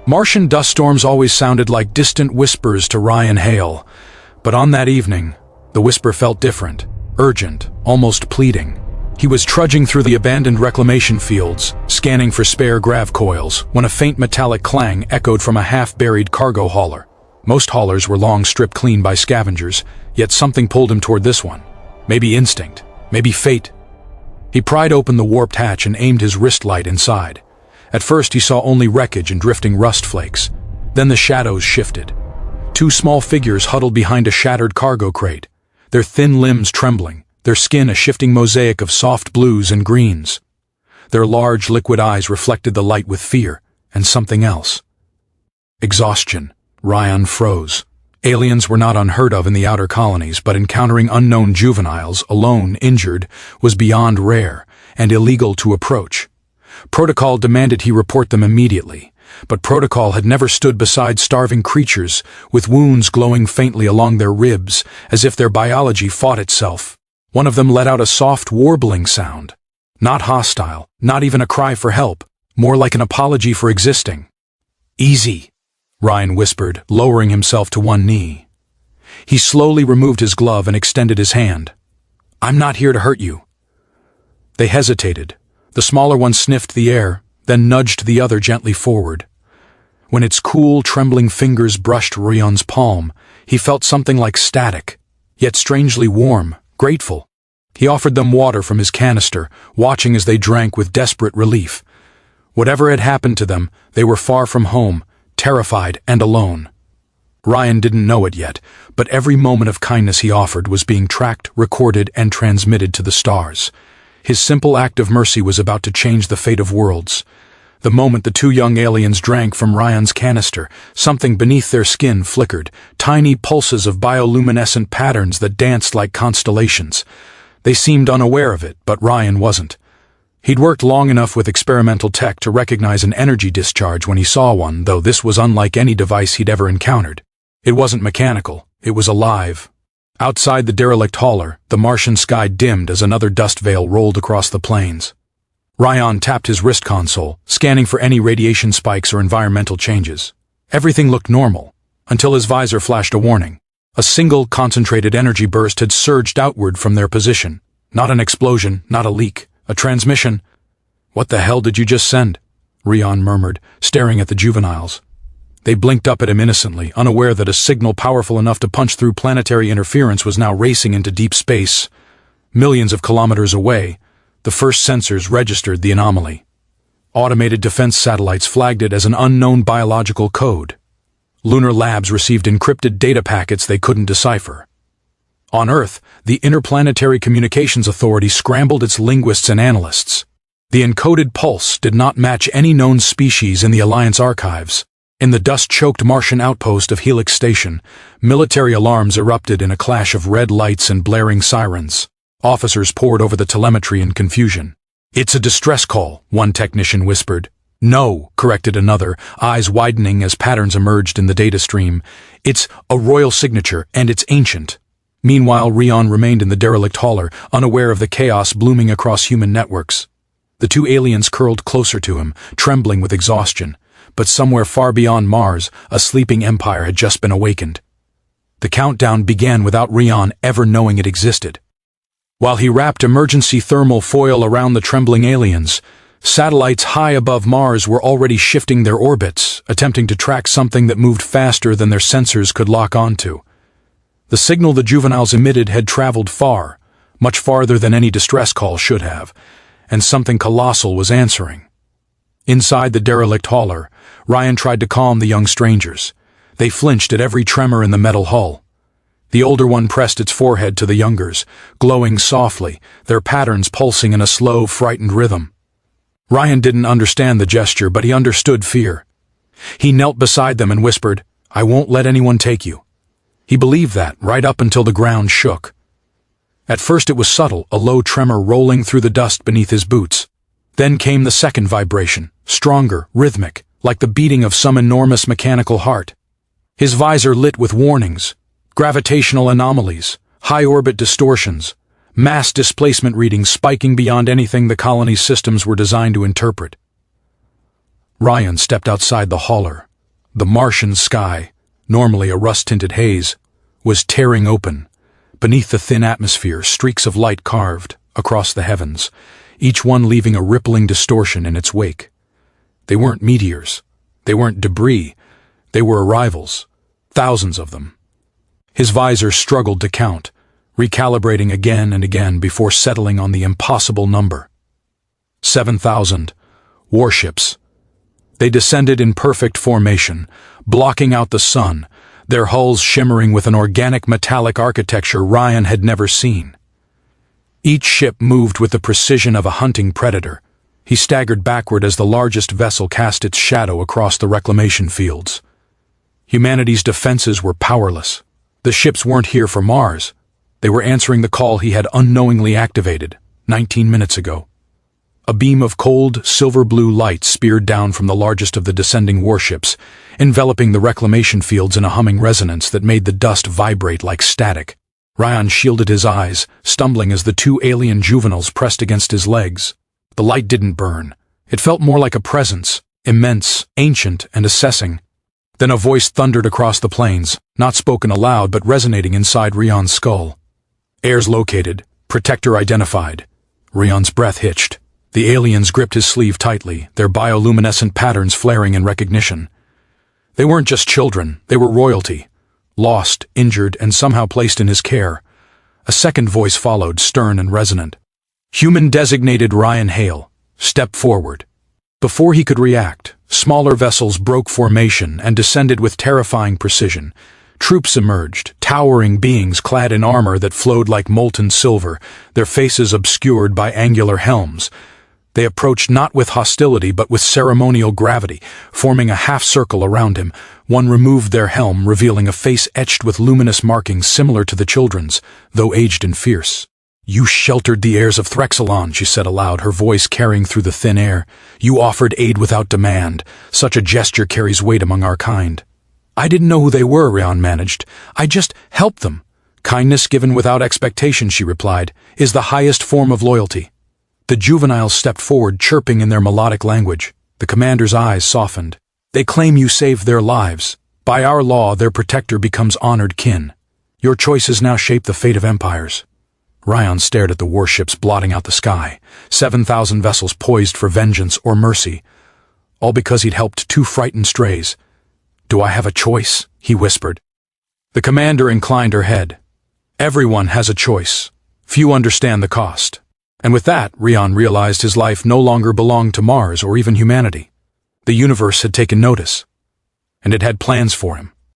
Martian dust storms always sounded like distant whispers to Ryan Hale, but on that evening, the whisper felt different, urgent, almost pleading. He was trudging through the abandoned reclamation fields, scanning for spare grav coils, when a faint metallic clang echoed from a half-buried cargo hauler. Most haulers were long stripped clean by scavengers, yet something pulled him toward this one. Maybe instinct, maybe fate. He pried open the warped hatch and aimed his wrist light inside. At first he saw only wreckage and drifting rust flakes. Then the shadows shifted. Two small figures huddled behind a shattered cargo crate, their thin limbs trembling, their skin a shifting mosaic of soft blues and greens. Their large liquid eyes reflected the light with fear and something else. Exhaustion. Ryan froze. Aliens were not unheard of in the outer colonies, but encountering unknown juveniles, alone, injured, was beyond rare and illegal to approach. Protocol demanded he report them immediately, but Protocol had never stood beside starving creatures with wounds glowing faintly along their ribs, as if their biology fought itself. One of them let out a soft warbling sound. Not hostile, not even a cry for help, more like an apology for existing. "Easy," Ryan whispered, lowering himself to one knee. He slowly removed his glove and extended his hand. "I'm not here to hurt you." They hesitated. The smaller one sniffed the air, then nudged the other gently forward. When its cool, trembling fingers brushed Ryan's palm, he felt something like static, yet strangely warm, grateful. He offered them water from his canister, watching as they drank with desperate relief. Whatever had happened to them, they were far from home, terrified and alone. Ryan didn't know it yet, but every moment of kindness he offered was being tracked, recorded, and transmitted to the stars. His simple act of mercy was about to change the fate of worlds. The moment the two young aliens drank from Ryan's canister, something beneath their skin flickered, tiny pulses of bioluminescent patterns that danced like constellations. They seemed unaware of it, but Ryan wasn't. He'd worked long enough with experimental tech to recognize an energy discharge when he saw one, though this was unlike any device he'd ever encountered. It wasn't mechanical, it was alive. Outside the derelict hauler, the Martian sky dimmed as another dust veil rolled across the plains. Ryan tapped his wrist console, scanning for any radiation spikes or environmental changes. Everything looked normal, until his visor flashed a warning. A single concentrated energy burst had surged outward from their position. Not an explosion, not a leak, a transmission. "What the hell did you just send?" Ryan murmured, staring at the juveniles. They blinked up at him innocently, unaware that a signal powerful enough to punch through planetary interference was now racing into deep space. Millions of kilometers away, the first sensors registered the anomaly. Automated defense satellites flagged it as an unknown biological code. Lunar labs received encrypted data packets they couldn't decipher. On Earth, the Interplanetary Communications Authority scrambled its linguists and analysts. The encoded pulse did not match any known species in the Alliance archives. In the dust-choked Martian outpost of Helix Station, military alarms erupted in a clash of red lights and blaring sirens. Officers pored over the telemetry in confusion. "It's a distress call," one technician whispered. "No," corrected another, eyes widening as patterns emerged in the data stream. "It's a royal signature, and it's ancient." Meanwhile, Ryan remained in the derelict hauler, unaware of the chaos blooming across human networks. The two aliens curled closer to him, trembling with exhaustion. But somewhere far beyond Mars, a sleeping empire had just been awakened. The countdown began without Ryan ever knowing it existed. While he wrapped emergency thermal foil around the trembling aliens, satellites high above Mars were already shifting their orbits, attempting to track something that moved faster than their sensors could lock onto. The signal the juveniles emitted had traveled far, much farther than any distress call should have, and something colossal was answering. Inside the derelict hauler, Ryan tried to calm the young strangers. They flinched at every tremor in the metal hull. The older one pressed its forehead to the younger's, glowing softly, their patterns pulsing in a slow, frightened rhythm. Ryan didn't understand the gesture, but he understood fear. He knelt beside them and whispered, "I won't let anyone take you." He believed that, right up until the ground shook. At first it was subtle, a low tremor rolling through the dust beneath his boots. Then came the second vibration, stronger, rhythmic, like the beating of some enormous mechanical heart. His visor lit with warnings: gravitational anomalies, high-orbit distortions, mass displacement readings spiking beyond anything the colony's systems were designed to interpret. Ryan stepped outside the hauler, The Martian sky, normally a rust-tinted haze, was tearing open. Beneath the thin atmosphere, streaks of light carved across the heavens, each one leaving a rippling distortion in its wake. They weren't meteors. They weren't debris. They were arrivals. Thousands of them. His visor struggled to count, recalibrating again and again before settling on the impossible number. 7,000 warships. They descended in perfect formation, blocking out the sun, their hulls shimmering with an organic metallic architecture Ryan had never seen. Each ship moved with the precision of a hunting predator. He staggered backward as the largest vessel cast its shadow across the reclamation fields. Humanity's defenses were powerless. The ships weren't here for Mars. They were answering the call he had unknowingly activated 19 minutes ago. A beam of cold, silver-blue light speared down from the largest of the descending warships, enveloping the reclamation fields in a humming resonance that made the dust vibrate like static. Ryan shielded his eyes, stumbling as the two alien juveniles pressed against his legs. The light didn't burn. It felt more like a presence, immense, ancient, and assessing. Then a voice thundered across the plains, not spoken aloud but resonating inside Ryan's skull. Heirs located. Protector identified. Ryan's breath hitched. The aliens gripped his sleeve tightly, their bioluminescent patterns flaring in recognition. They weren't just children, they were royalty. Lost, injured, and somehow placed in his care. A second voice followed, stern and resonant. Human-designated Ryan Hale. Step forward. Before he could react, smaller vessels broke formation and descended with terrifying precision. Troops emerged, towering beings clad in armor that flowed like molten silver, their faces obscured by angular helms. They approached not with hostility but with ceremonial gravity, forming a half-circle around him. One removed their helm, revealing a face etched with luminous markings similar to the children's, though aged and fierce. "You sheltered the heirs of Threxelon," she said aloud, her voice carrying through the thin air. "You offered aid without demand. Such a gesture carries weight among our kind." "I didn't know who they were," Ryan managed. "I just helped them." "Kindness given without expectation," she replied, "is the highest form of loyalty." The juveniles stepped forward, chirping in their melodic language. The commander's eyes softened. "They claim you saved their lives. By our law, their protector becomes honored kin. Your choices now shape the fate of empires." Ryan stared at the warships blotting out the sky, 7,000 vessels poised for vengeance or mercy, all because he'd helped two frightened strays. "Do I have a choice?" he whispered. The commander inclined her head. "Everyone has a choice. Few understand the cost." And with that, Ryan realized his life no longer belonged to Mars or even humanity. The universe had taken notice, and it had plans for him.